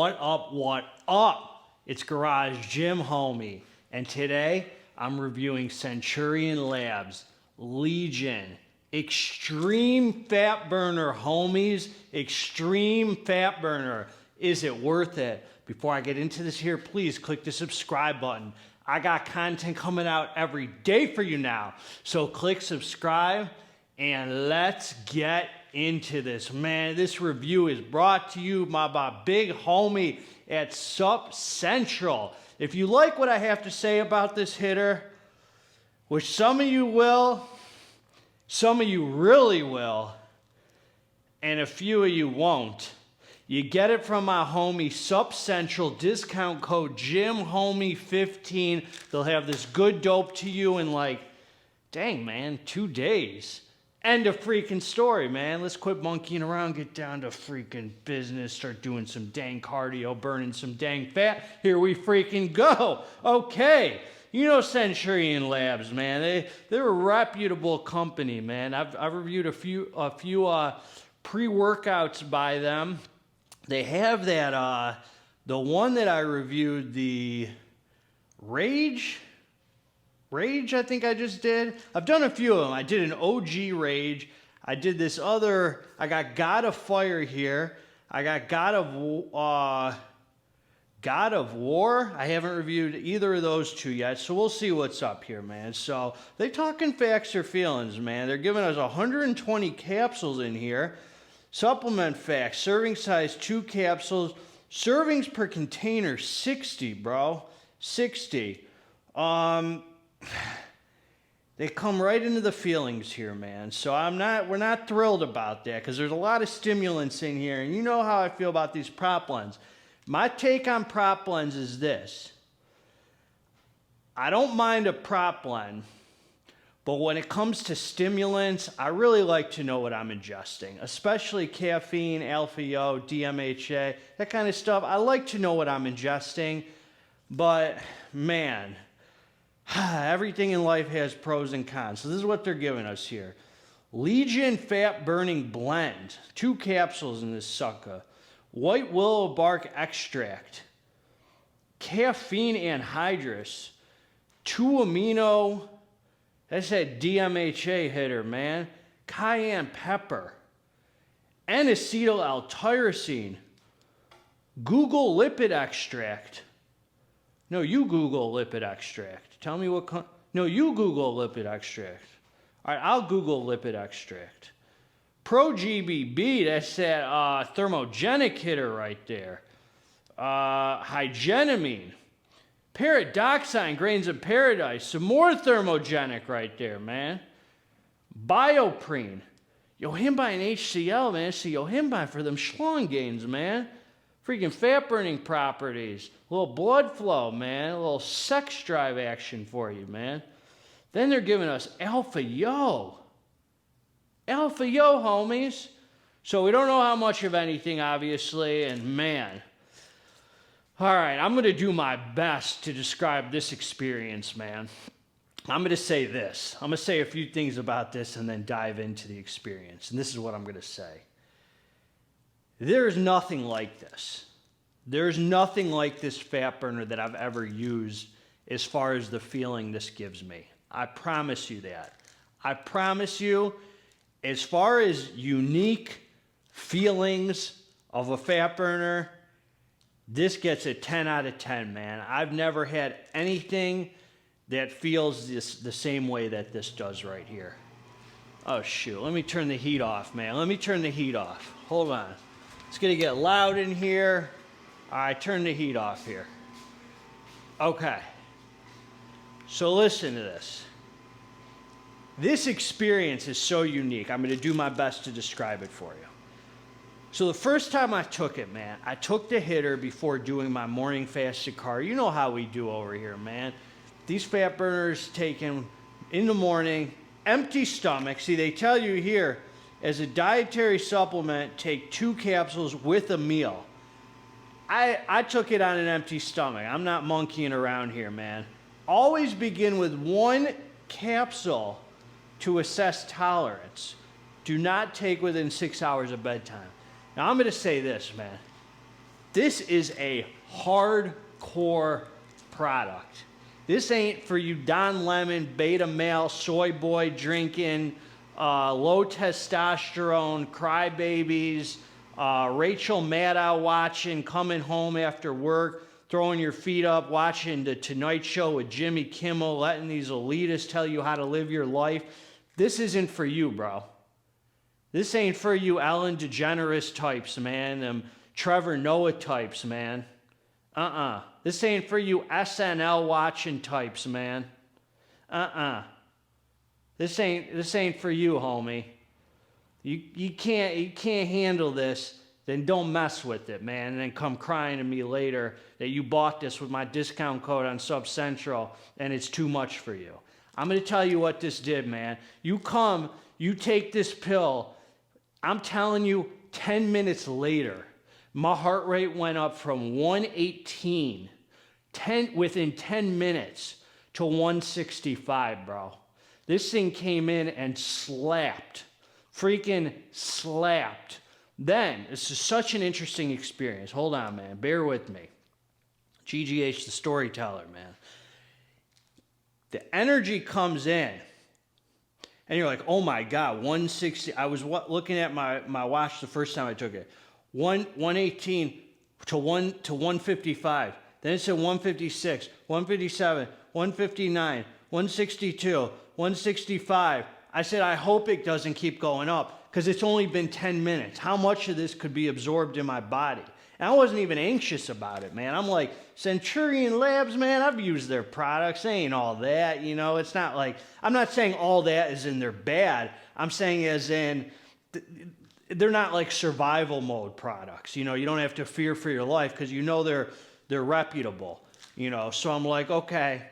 What up, what up? It's Garage Gym Homie, and today I'm reviewing Centurion Labz Legion Extreme Fat Burner, homies. Extreme Fat Burner. Is it worth it? Before I get into this here, please click the subscribe button. I got content coming out every day for you now. So click subscribe and let's get into this, man. This review is brought to you by my big homie at Sup Central. If you like what I have to say about this hitter, which some of you will, some of you really will, and a few of you won't, you get it from my homie Sup Central, discount code GYMHOMIE15. They'll have this good dope to you in like, dang man, 2 days. End of freaking story, man. Let's quit monkeying around, get down to freaking business, start doing some dang cardio, burning some dang fat. Here we freaking go. Okay. You know Centurion Labz, man. They're a reputable company, man. I've reviewed a few pre-workouts by them. They have that, the one that I reviewed, the Rage, I think I just did. I've done a few of them. I did an OG Rage. I did this other, I got God of Fire here. I got God of War. I haven't reviewed either of those two yet, so we'll see what's up here, man. So they talking facts or feelings, man. They're giving us 120 capsules in here. Supplement facts, serving size 2 capsules, servings per container 60, bro, 60. They come right into the feelings here, man. So we're not thrilled about that because there's a lot of stimulants in here, and you know how I feel about these prop blends. My take on prop blends is this: I don't mind a prop blend, but when it comes to stimulants, I really like to know what I'm ingesting, especially caffeine, alpha-yo, DMHA, that kind of stuff. I like to know what I'm ingesting, but man, everything in life has pros and cons. So this is what they're giving us here. Legion Fat Burning Blend, 2 capsules in this sucker. White willow bark extract, caffeine anhydrous, 2 amino, that's that DMHA hitter, man. Cayenne pepper, N-acetyl L-tyrosine, Google lipid extract. No, you Google lipid extract. Tell me what. No, you Google lipid extract. All right, I'll Google lipid extract. Pro-GBB, that's that thermogenic hitter right there. Hygenamine. Paradoxine, grains of paradise. Some more thermogenic right there, man. Bioprene. Yohimbine HCl, man. See, Yohimbine for them schlong gains, man. Freaking fat burning properties. A little blood flow, man. A little sex drive action for you, man. Then they're giving us alpha-yo. Alpha-yo, homies. So we don't know how much of anything, obviously, and man. All right, I'm going to do my best to describe this experience, man. I'm going to say this. I'm going to say a few things about this and then dive into the experience. And this is what I'm going to say. There's nothing like this. There's nothing like this fat burner that I've ever used as far as the feeling this gives me. I promise you that. I promise you, as far as unique feelings of a fat burner, this gets a 10 out of 10, man. I've never had anything that feels the same way that this does right here. Oh, shoot. Let me turn the heat off, man. Let me turn the heat off. Hold on. It's going to get loud in here. All right, turn the heat off here. Okay. So listen to this. This experience is so unique. I'm going to do my best to describe it for you. So the first time I took it, man, I took the hitter before doing my morning fasted cardio. You know how we do over here, man. These fat burners taken in the morning, empty stomach. See, they tell you here, as a dietary supplement, take 2 capsules with a meal. I took it on an empty stomach. I'm not monkeying around here, man. Always begin with 1 capsule to assess tolerance. Do not take within 6 hours of bedtime. Now, I'm going to say this, man. This is a hardcore product. This ain't for you Don Lemon, beta male, soy boy drinking, low testosterone, crybabies, Rachel Maddow watching, coming home after work, throwing your feet up, watching the Tonight Show with Jimmy Kimmel, letting these elitists tell you how to live your life. This isn't for you, bro. This ain't for you Ellen DeGeneres types, man. Them Trevor Noah types, man. This ain't for you SNL watching types, man. This ain't for you, homie. You can't handle this, then don't mess with it, man. And then come crying to me later that you bought this with my discount code on Sub Central and it's too much for you. I'm gonna tell you what this did, man. You take this pill, I'm telling you, 10 minutes later, my heart rate went up from 118 within 10 minutes to 165, bro. This thing came in and slapped. Freaking slapped. Then, this is such an interesting experience. Hold on, man. Bear with me. GGH, the storyteller, man. The energy comes in. And you're like, oh my God, 160. I was looking at my watch the first time I took it. 118 to 155. Then it said 156, 157, 159, 162, 165. I said, I hope it doesn't keep going up because it's only been 10 minutes. How much of this could be absorbed in my body? And I wasn't even anxious about it, man. I'm like, Centurion Labz, man, I've used their products. They ain't all that, you know. It's not like, I'm not saying all that is in their bad. I'm saying as in, they're not like survival mode products. You know, you don't have to fear for your life because you know they're reputable, you know. So I'm like, okay,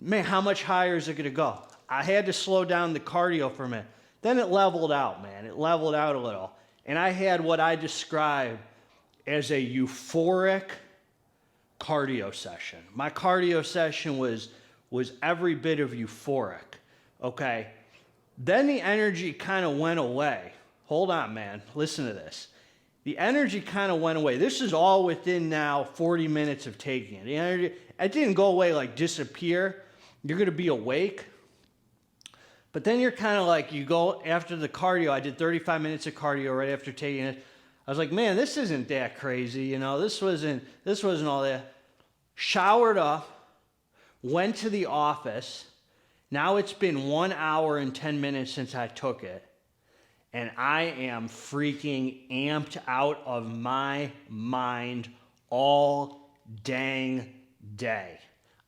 man, how much higher is it going to go? I had to slow down the cardio for a minute. Then it leveled out, man. It leveled out a little. And I had what I describe as a euphoric cardio session. My cardio session was every bit of euphoric, okay? Then the energy kind of went away. Hold on, man. Listen to this. The energy kind of went away. This is all within now 40 minutes of taking it. The energy, it didn't go away like disappear. You're going to be awake. But then you're kind of like, you go after the cardio. I did 35 minutes of cardio right after taking it. I was like, man, this isn't that crazy. You know, this wasn't all that. Showered up, went to the office. Now it's been 1 hour and 10 minutes since I took it. And I am freaking amped out of my mind all dang day.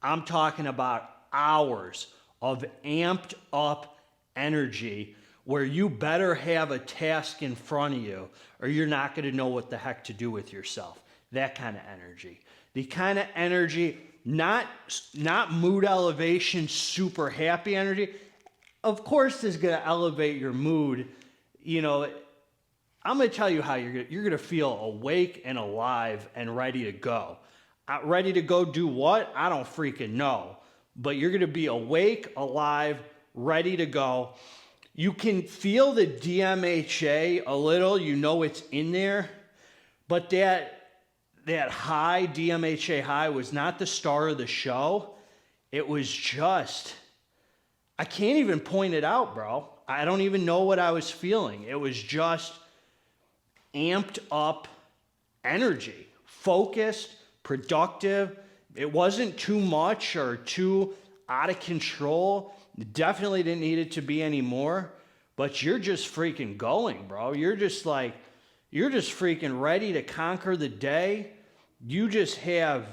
I'm talking about hours of amped up energy where you better have a task in front of you or you're not going to know what the heck to do with yourself. That kind of energy. The kind of energy, not mood elevation, super happy energy. Of course, this is going to elevate your mood. You know, I'm going to tell you how you're going to feel awake and alive and ready to go. Ready to go do what? I don't freaking know. But you're going to be awake, alive, ready to go. You can feel the DMHA a little. You know it's in there. But that high, DMHA high, was not the star of the show. It was just, I can't even point it out, bro. I don't even know what I was feeling. It was just amped up energy, focused, productive. It wasn't too much or too out of control. It definitely didn't need it to be anymore. But you're just freaking going, bro. You're just freaking ready to conquer the day. You just have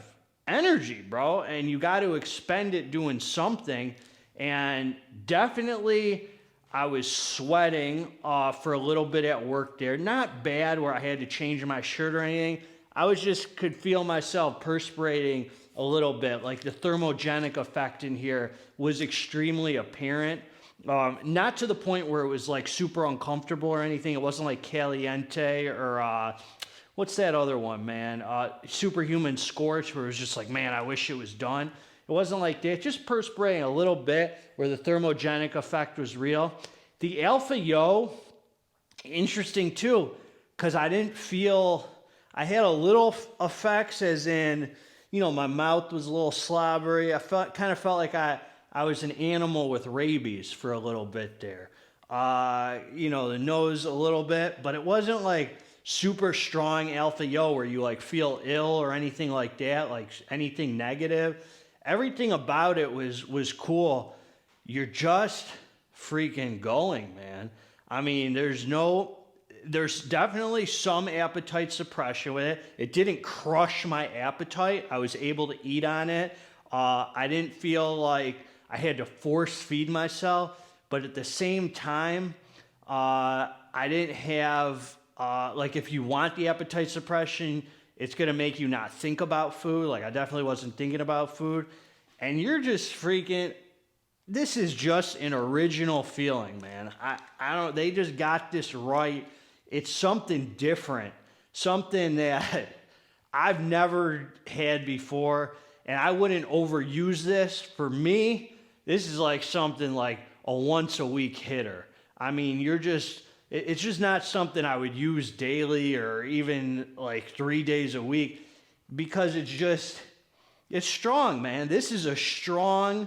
energy, bro. And you got to expend it doing something. And definitely, I was sweating for a little bit at work there. Not bad where I had to change my shirt or anything. I could feel myself perspirating a little bit. Like the thermogenic effect in here was extremely apparent. Not to the point where it was like super uncomfortable or anything. It wasn't like Caliente or what's that other one, man? Superhuman Scorch, where it was just like, man, I wish it was done. It wasn't like that. Just perspirating a little bit where the thermogenic effect was real. The Alpha Yo, interesting too, because I didn't feel I had a little effects, as in, you know, my mouth was a little slobbery. I kind of felt like I was an animal with rabies for a little bit there. You know, the nose a little bit, but it wasn't like super strong alpha yo where you like feel ill or anything like that, like anything negative. Everything about it was cool. You're just freaking going, man. I mean, there's definitely some appetite suppression with it. It didn't crush my appetite. I was able to eat on it. I didn't feel like I had to force feed myself, but at the same time, I didn't have, like if you want the appetite suppression, it's going to make you not think about food. Like I definitely wasn't thinking about food. And you're just freaking, this is just an original feeling, man. I don't, they just got this right. It's something different, something that I've never had before, and I wouldn't overuse this. For me, this is like something like a once a week hitter. I mean, it's just not something I would use daily or even like 3 days a week, because it's strong, man. This is a strong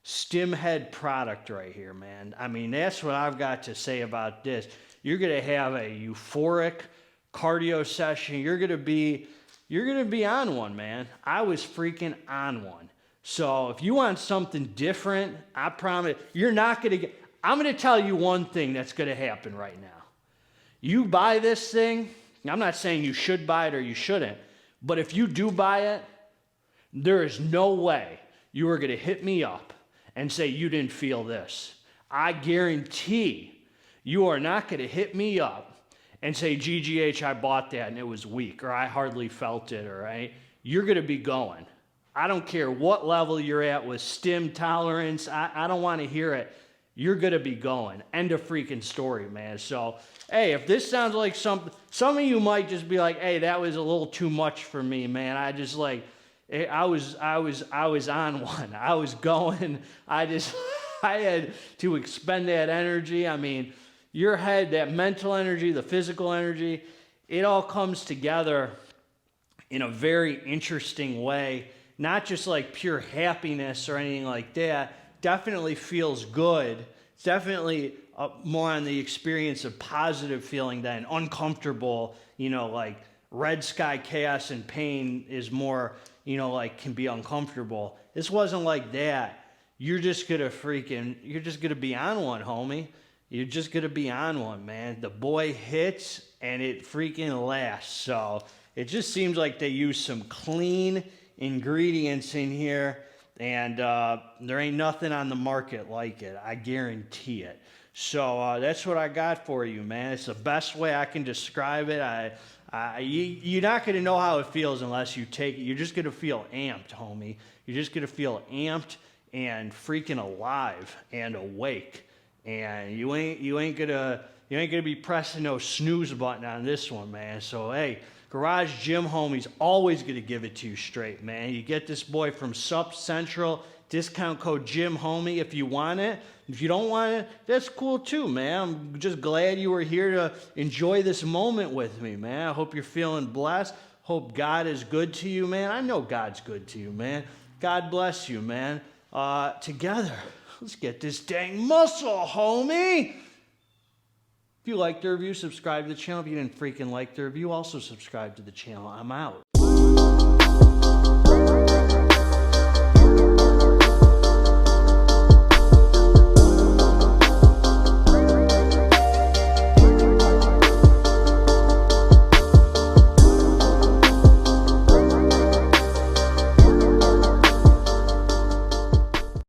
stim head product right here, man. I mean, that's what I've got to say about this. You're going to have a euphoric cardio session. You're going to be on one, man. I was freaking on one. So if you want something different, I promise you're not going to get, I'm going to tell you one thing that's going to happen right now. You buy this thing, I'm not saying you should buy it or you shouldn't, but if you do buy it, there is no way you are going to hit me up and say you didn't feel this. I guarantee you are not going to hit me up and say, GGH, I bought that and it was weak, or I hardly felt it, all right? You're going to be going. I don't care what level you're at with stim tolerance. I don't want to hear it. You're going to be going. End of freaking story, man. So, hey, if this sounds like some of you might just be like, hey, that was a little too much for me, man. I just like, I was on one. I was going. I had to expend that energy. I mean, your head, that mental energy, the physical energy, it all comes together in a very interesting way. Not just like pure happiness or anything like that. Definitely feels good. It's definitely more on the experience of positive feeling than uncomfortable, you know, like red sky chaos and pain is more, you know, like can be uncomfortable. This wasn't like that. You're just gonna be on one, homie. You're just gonna be on one, man. The boy hits and it freaking lasts. So it just seems like they use some clean ingredients in here, and there ain't nothing on the market like it. I guarantee it. So that's what I got for you, man. It's the best way I can describe it. You're not going to know how it feels unless you take it. You're just going to feel amped, homie. You're just going to feel amped and freaking alive and awake. And you ain't gonna be pressing no snooze button on this one, man. So hey, Garage Gym Homie's always gonna give it to you straight, man. You get this boy from Sup Central, discount code GYMHOMIE if you want it. If you don't want it, that's cool too, man. I'm just glad you were here to enjoy this moment with me, man. I hope you're feeling blessed. Hope God is good to you, man. I know God's good to you, man. God bless you, man. Together, let's get this dang muscle, homie. If you liked the review, subscribe to the channel. If you didn't freaking like the review, also subscribe to the channel. I'm out.